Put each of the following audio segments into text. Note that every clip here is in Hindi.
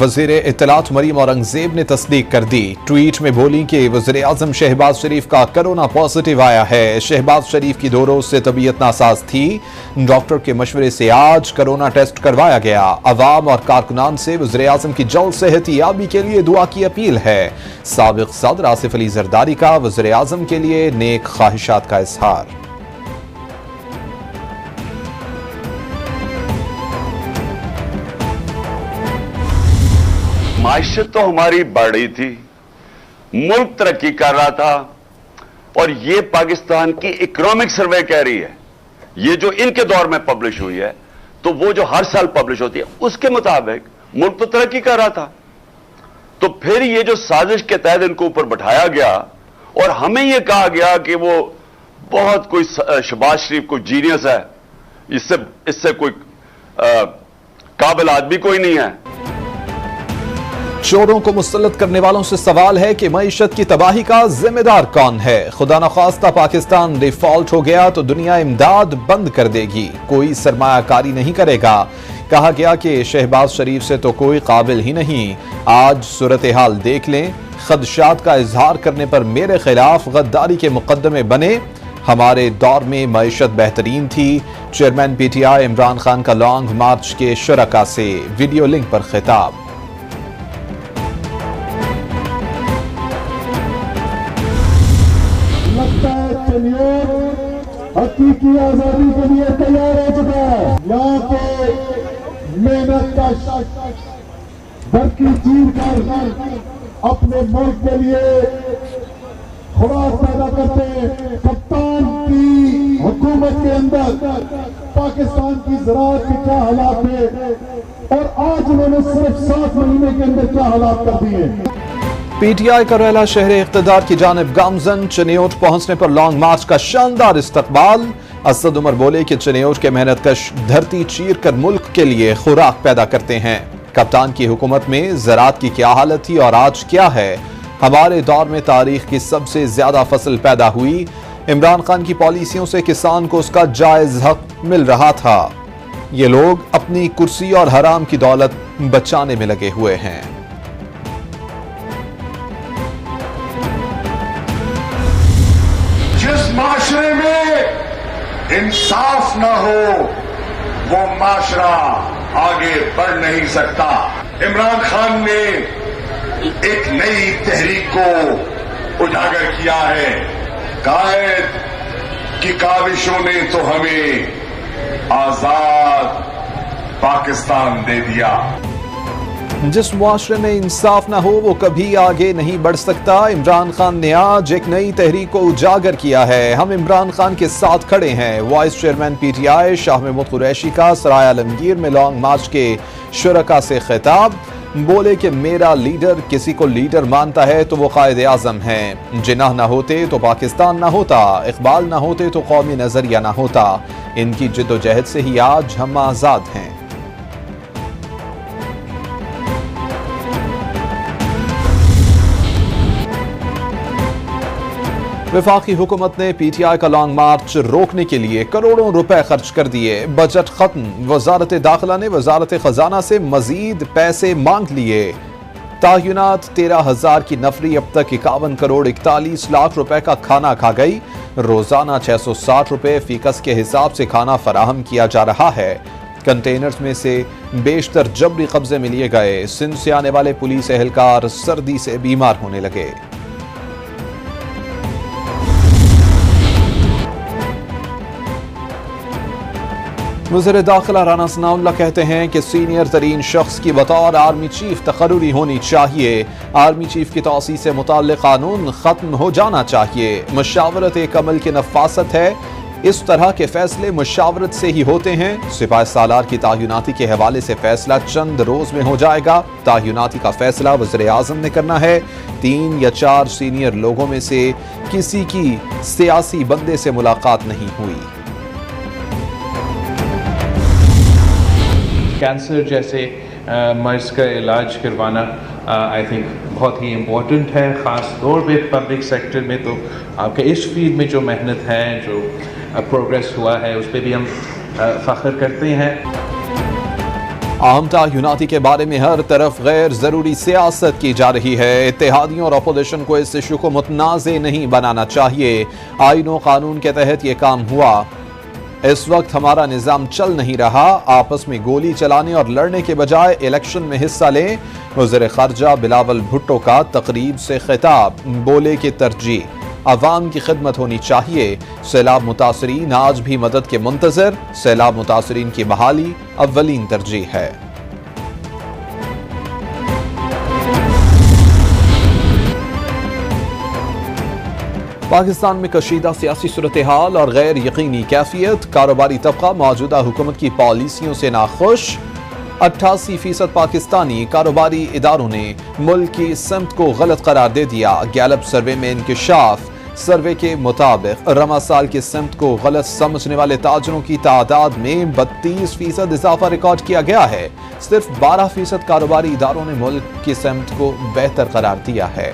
वज़ीर इत्तलात मरीम औरंगजेब ने तस्दीक कर दी। ट्वीट में बोली कि वज़ीर आज़म शहबाज शरीफ का कोरोना पॉजिटिव आया है। शहबाज शरीफ की 2 रोज से तबीयत नासाज थी। डॉक्टर के मशवरे से आज कोरोना टेस्ट करवाया गया। अवाम और कारकुनान से वज़ीर आज़म की जल्द सेहतियाबी के लिए दुआ की अपील है। साबिक सदर आसिफ अली जरदारी का वज़ीर आज़म के लिए नेक ख्वाहिशात का इजहार। माइशत तो हमारी बढ़ रही थी, मुल्क तरक्की कर रहा था, और ये पाकिस्तान की इकोनॉमिक सर्वे कह रही है, ये जो इनके दौर में पब्लिश हुई है, तो वो जो हर साल पब्लिश होती है उसके मुताबिक मुल्क तो तरक्की कर रहा था। तो फिर ये जो साजिश के तहत इनको ऊपर बैठाया गया और हमें ये कहा गया कि वो बहुत कोई शहबाज शरीफ कोई जीनियस है, इससे कोई काबिल आदमी कोई नहीं है। चोरों को मुसल्लत करने वालों से सवाल है कि मईशत की तबाही का जिम्मेदार कौन है। खुदा न खास्ता पाकिस्तान डिफॉल्ट हो गया तो दुनिया इमदाद बंद कर देगी, कोई सरमायाकारी नहीं करेगा। कहा गया कि शहबाज शरीफ से तो कोई काबिल ही नहीं। आज सूरत हाल देख लें। खदशात का इजहार करने पर मेरे खिलाफ गद्दारी के मुकदमे बने। हमारे दौर में मईशत बेहतरीन थी। चेयरमैन पीटीआई इमरान खान का लॉन्ग मार्च के शुरका से वीडियो लिंक पर खिताब। हकीकी आजादी के लिए तैयार हो चुका है। यहाँ के मेहनत का धरती चीर कर अपने मुल्क के लिए खुराक पैदा करते हैं। कप्तान की हुकूमत के अंदर पाकिस्तान की ज़राअत के क्या हालात है और आज उन्होंने सिर्फ 7 महीने के अंदर क्या हालात कर दिए। पीटीआई का रैला शहर इख्तिदार की जानिब गामजन। चनियोट पहुंचने पर लॉन्ग मार्च का शानदार इस्तकबाल। असद उमर बोले कि चनियोट के मेहनतकश धरती चीर कर मुल्क के लिए खुराक पैदा करते हैं। कप्तान की हुकूमत में ज़राअत की क्या हालत थी और आज क्या है। हमारे दौर में तारीख की सबसे ज्यादा फसल पैदा हुई। इमरान खान की पॉलिसियों से किसान को उसका जायज हक मिल रहा था। ये लोग अपनी कुर्सी और हराम की दौलत बचाने में लगे हुए हैं। जिस माशरे में इंसाफ न हो वो माशरा आगे बढ़ नहीं सकता। इमरान खान ने एक नई तहरीक को उजागर किया है। कायद की काविशों ने तो हमें आजाद पाकिस्तान दे दिया। जिस मुआशरे में इंसाफ ना हो वो कभी आगे नहीं बढ़ सकता। इमरान खान ने आज एक नई तहरीक को उजागर किया है। हम इमरान खान के साथ खड़े हैं। Vice chairman PTI Shah Mahmood Qureshi का सराय आलमगीर में लॉन्ग मार्च के शुरका से खिताब। बोले कि मेरा लीडर किसी को लीडर मानता है तो वो कायदे आजम है। जिन्नाह ना होते तो पाकिस्तान ना होता, इकबाल ना होते तो कौमी नजरिया ना होता। इनकी जिद्दोजहद से ही आज हम आजाद हैं। वफाकी हुकूमत ने पीटीआई का लॉन्ग मार्च रोकने के लिए करोड़ों रुपए खर्च कर दिए। बजट खत्म। वजारत दाखिला ने वजारत खजाना से मजीद पैसे मांग लिए। तायुनात 13,000 की नफरी अब तक 51 करोड़ 41 लाख रुपए का खाना खा गई। रोजाना 660 रुपए फीकस के हिसाब से खाना फराहम किया जा रहा है। कंटेनर्स में से बेशतर जबरी कब्जे में लिए गए। सिंध से आने वाले पुलिस एहलकार सर्दी से बीमार होने लगे। वज़ीर दाखिला राना सनाउल्लाह कहते हैं कि सीनियर तरीन शख्स की बतौर आर्मी चीफ तकर्रुरी होनी चाहिए। आर्मी चीफ की तौसीह से मुताल्लिक़ कानून खत्म हो जाना चाहिए। मशावरत एक अमल की नफासत है। इस तरह के फैसले मुशावरत से ही होते हैं। सिपाही सालार की तायुनाती के हवाले से फैसला चंद रोज में हो जाएगा। तायुनाती का फैसला वज़ीर आज़म ने करना है। 3 या 4 सीनियर लोगों में से किसी की सियासी बंदे से मुलाकात नहीं हुई। कैंसर जैसे मर्ज का इलाज करवाना आई थिंक बहुत ही इम्पोर्टेंट है, ख़ास तौर पे पब्लिक सेक्टर में। तो आपके इस फील्ड में जो मेहनत है, जो प्रोग्रेस हुआ है, उस पर भी हम फ़ख्र करते हैं। आम तयनाती के बारे में हर तरफ गैर जरूरी सियासत की जा रही है। इत्तेहादियों और अपोजिशन को इस इशू को मुतनाज़े नहीं बनाना चाहिए। आईन और कानून के तहत ये काम हुआ। इस वक्त हमारा निज़ाम चल नहीं रहा। आपस में गोली चलाने और लड़ने के बजाय इलेक्शन में हिस्सा लें। वज़ीर ख़ारजा बिलावल भुट्टो का तकरीब से खिताब, बोले कि तरजीह अवाम की खिदमत होनी चाहिए। सैलाब मुतासरीन आज भी मदद के मुंतजर। सैलाब मुतासरीन की बहाली अव्वलीन तरजीह है। पाकिस्तान में कशीदा सियासी सूरत हाल और गैर यकीनी कैफियत। कारोबारी तबका मौजूदा हुकूमत की पॉलिसियों से नाखुश। 88% पाकिस्तानी कारोबारी इदारों ने मुल्क की सिमत को गलत करार दे दिया। गैलप सर्वे में इंकिशाफ। सर्वे के मुताबिक रमा साल की सिमत को गलत समझने वाले ताजरों की तादाद में 32% इजाफा रिकॉर्ड किया गया है। सिर्फ 12% कारोबारी इदारों ने मुल्क की सिमत को बेहतर करार दिया है।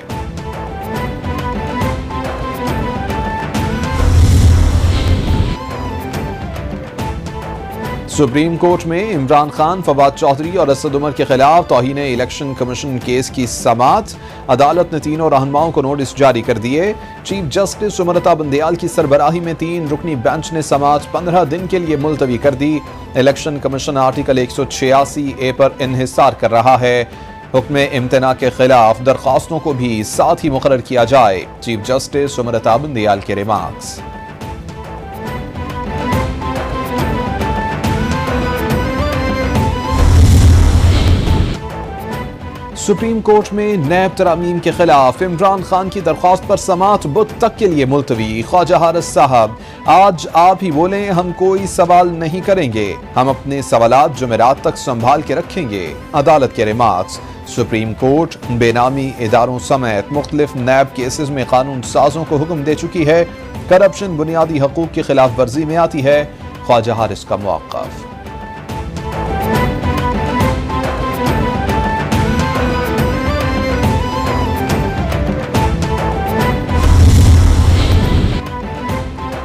सुप्रीम कोर्ट में इमरान खान, फवाद चौधरी और असद उमर के खिलाफ तौहीन इलेक्शन कमीशन केस की समाअत। अदालत ने तीनों रहनुमाओं को नोटिस जारी कर दिए। चीफ जस्टिस उमरता बंदयाल की सरबराही में 3 रुकनी बेंच ने समाअत 15 दिन के लिए मुलतवी कर दी। इलेक्शन कमीशन आर्टिकल 186A पर इन्हिसार कर रहा है। हुक्म इम्तना के खिलाफ दरख्वास्तों को भी साथ ही मुकर्रर किया जाए। चीफ जस्टिस उमरता बंदयाल के रिमार्क्स। सुप्रीम कोर्ट में नैब तरामीम के खिलाफ इमरान खान की दरख्वास्त पर समाअत बुध तक के लिए मुलतवी। ख्वाजा हारिस साहब, आज आप ही बोलें, हम कोई सवाल नहीं करेंगे। हम अपने सवालात जुमेरात तक संभाल के रखेंगे। अदालत के रिमार्क्स। सुप्रीम कोर्ट बेनामी इदारों समेत मुख्तलिफ नैब केसेस में कानून साजों को हुक्म दे चुकी है। करप्शन बुनियादी हकूक की खिलाफ वर्जी में आती है। ख्वाजा हारिस का मौक़िफ़।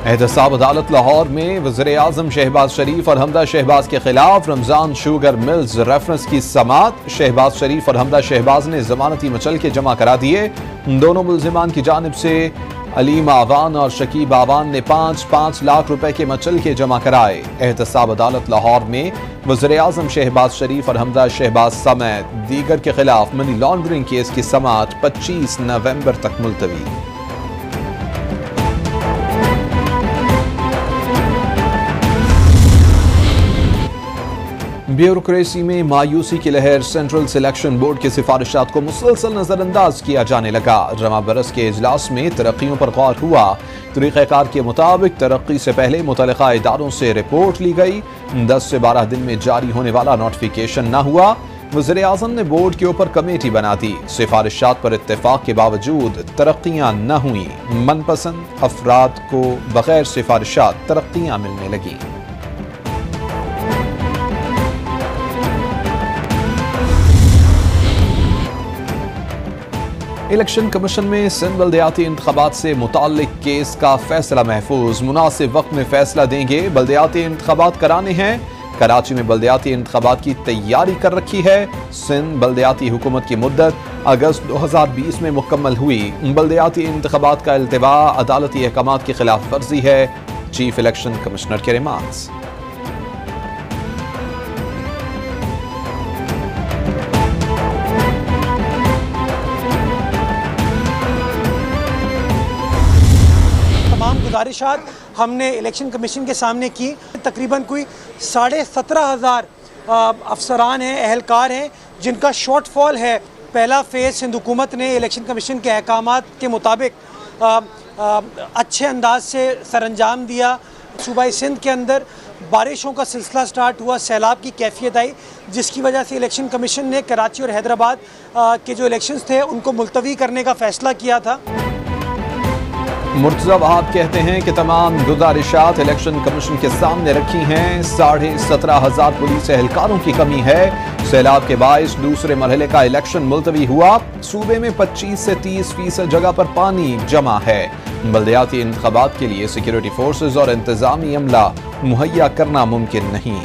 एहतसाब अदालत लाहौर में वज़ीर आज़म शहबाज शरीफ और हमदा शहबाज के खिलाफ रमजान शुगर मिल्स रेफरेंस की समाअत। शहबाज शरीफ और हमदा शहबाज ने जमानती मचल के जमा करा दिए। दोनों मुल्जिमान की जानिब से अलीम आवान और शकीब आवान ने 5-5 लाख रुपए के मचल के जमा कराए। एहतसाब अदालत लाहौर में वज़ीर आज़म शहबाज शरीफ और हमदा शहबाज समेत दीगर के खिलाफ मनी लॉन्ड्रिंग केस की समाअत 25 नवंबर तक मुलतवी। ब्यूरोक्रेसी में मायूसी की लहर। सेंट्रल सिलेक्शन बोर्ड की सिफारिशात को मुसलसल नजरअंदाज किया जाने लगा। रमा बरस के इजलास में तरक्कियों पर गौर हुआ। तरीक़ेकार के मुताबिक तरक्की से पहले मुतल्लिका इदारों से रिपोर्ट ली गई। 10 से 12 दिन में जारी होने वाला नोटिफिकेशन न हुआ। वज़ीर आज़म ने बोर्ड के ऊपर कमेटी बना दी। सिफारिशात पर इत्तेफाक के बावजूद तरक्कियां न हुई। मनपसंद अफराद को बगैर सिफारिशात तरक्कियां मिलने लगी। इलेक्शन कमीशन में सिंध बल्दियाती इंतखाबात से मुताल्लिक केस का फैसला महफूज। मुनासिब वक्त में फैसला देंगे। बल्दियाती इंतखाबात कराने हैं। कराची में बल्दियाती इंतखाबात की तैयारी कर रखी है। सिंध बल्दियाती हुकूमत की मुद्दत अगस्त 2020 में मुकम्मल हुई। बल्दियाती इंतखाबात का इल्तिवा अदालती अहकामात की खिलाफ वर्जी है। चीफ इलेक्शन कमिश्नर के रिमार्क्स। गुजारिशात हमने इलेक्शन कमीशन के सामने की। तकरीबन कोई 17,500 अफसरान हैं, अहलकार हैं जिनका शॉर्टफॉल है। पहला फेज़ सिंध हुकूमत ने इलेक्शन कमीशन के अहकामात के मुताबिक अच्छे अंदाज से सरअंजाम दिया। सूबाई सिंध के अंदर बारिशों का सिलसिला स्टार्ट हुआ, सैलाब की कैफियत आई, जिसकी वजह से इलेक्शन कमीशन ने कराची और हैदराबाद के जो इलेक्शंस थे उनको मुलतवी करने का फ़ैसला किया था। मुर्तज़ा वहाब कहते हैं कि तमाम गुजारिशात इलेक्शन कमीशन के सामने रखी हैं। 17,500 पुलिस एहलकारों की कमी है। सैलाब के बाइस दूसरे मरहले का इलेक्शन मुलतवी हुआ। सूबे में 25 से 30% जगह पर पानी जमा है। बल्दियाती इंतखाबात के लिए सिक्योरिटी फोर्सेज और इंतजामी अमला मुहैया करना मुमकिन नहीं।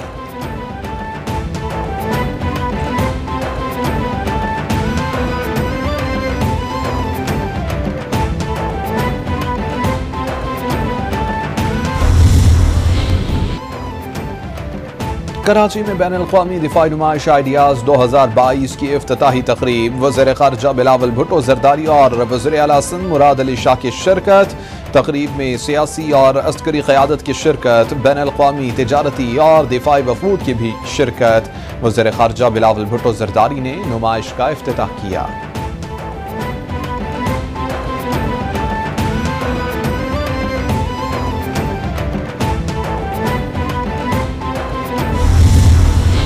कराची में बैनुल-अक़वामी दिफाई नुमाइश आइडियाज 2022 की इफ्तिताही तकरीब, वज़ीर ख़ारजा बिलावल भुट्टो ज़रदारी और वज़ीर आला सिंध मुराद अली शाह की शिरकत। तकरीब में सियासी और अस्करी क़यादत की शिरकत, बैनुल-अक़वामी तिजारती और दिफाई वफूद की भी शिरकत। वज़ीर ख़ारजा बिलावल भुट्टो ज़रदारी ने नुमाइश का इफ्तिताह किया।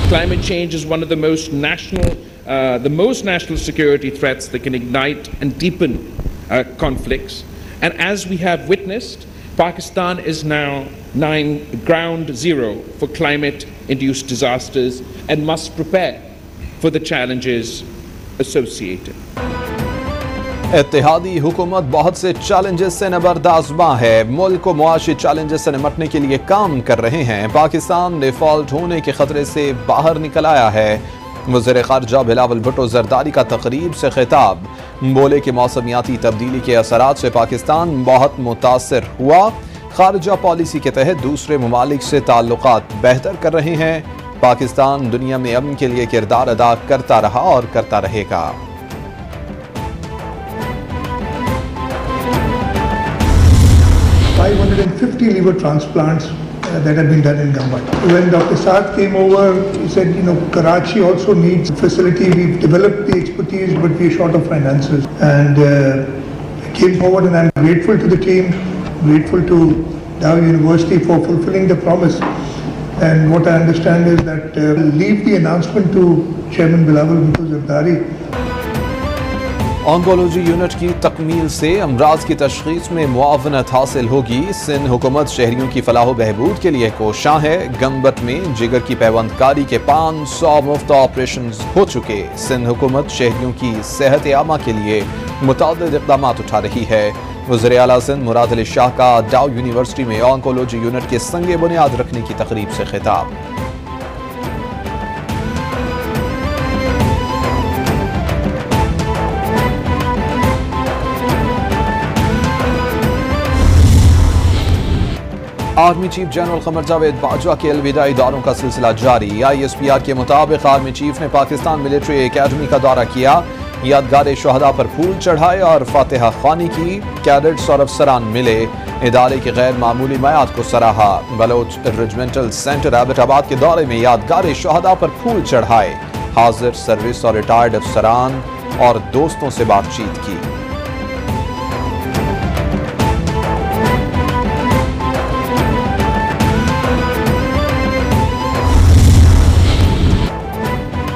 Climate change is one of the most national security threats that can ignite and deepen conflicts. And as we have witnessed, Pakistan is now ground zero for climate-induced disasters and must prepare for the challenges associated. इत्तेहादी हुकूमत बहुत से चैलेंजेस से नबरदाज़मा है। मुल्क को मुआशी चैलेंजेस से निपटने के लिए काम कर रहे हैं। पाकिस्तान डिफॉल्ट होने के खतरे से बाहर निकल आया है। वज़ीर ख़ारजा बिलावल भुट्टो ज़रदारी का तकरीब से खिताब, बोले कि मौसमियाती तब्दीली के असरात से पाकिस्तान बहुत मुतासर हुआ। ख़ारजा पॉलिसी के तहत दूसरे ममालिक से ताल्लुकात बेहतर कर रहे हैं। पाकिस्तान दुनिया में अमन के लिए किरदार अदा करता रहा और करता रहेगा। 550 liver transplants that have been done in Gambut. When Dr. Saad came over, he said, Karachi also needs a facility. We've developed the expertise, but we're short of finances. And he came forward, and I'm grateful to the team, grateful to Dow University for fulfilling the promise. And what I understand is that leave the announcement to Chairman Bilawal Bhutto Zardari. Oncology unit की तकमील से अमराज की तशखीस में मुआवनत हासिल होगी। सिंध हुकूमत शहरियों की फलाह बहबूद के लिए कोशां है। गंबट में जिगर की पैबंदकारी के 500 मुफ्त ऑपरेशन हो चुके। सिंध हुकूमत शहरियों की सेहत आमा के लिए मुतअद्दिद इक़दाम उठा रही है। वज़ीर आला सिंध मुराद अली शाह का डाउ यूनिवर्सिटी में ऑन्कोलॉजी यूनिट के संगे बुनियाद रखने की तकरीब से खिताब। आर्मी चीफ जनरल क़मर जावेद बाजवा के अलविदाई दौरों का सिलसिला जारी। ISPR के मुताबिक आर्मी चीफ ने पाकिस्तान मिलिट्री एकेडमी का दौरा किया, यादगार शहदा पर फूल चढ़ाए और फातिहा ख्वानी की। कैडेट्स और अफसरान मिले, इदारे की गैर मामूली मयाद को सराहा। बलोच रेजिमेंटल सेंटर एबटाबाद के दौरे में यादगार शहदा पर फूल चढ़ाए। हाजिर सर्विस और रिटायर्ड अफसरान और दोस्तों से बातचीत की।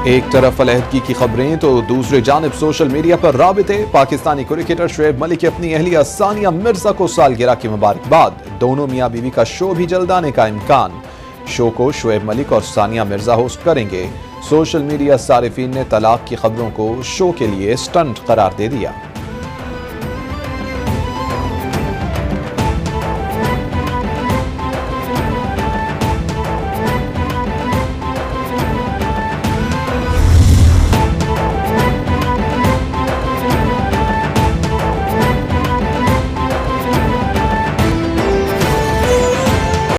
एक तरफ अलहदगी की खबरें तो दूसरी जानिब सोशल मीडिया पर राबिते। पाकिस्तानी क्रिकेटर शुएब मलिक की अपनी अहलिया सानिया मिर्जा को सालगिरह की मुबारकबाद। दोनों मियां बीवी का शो भी जल्द आने का इम्कान। शो को शुएब मलिक और सानिया मिर्जा होस्ट करेंगे। सोशल मीडिया सारिफीन ने तलाक की खबरों को शो के लिए स्टंट करार दे दिया।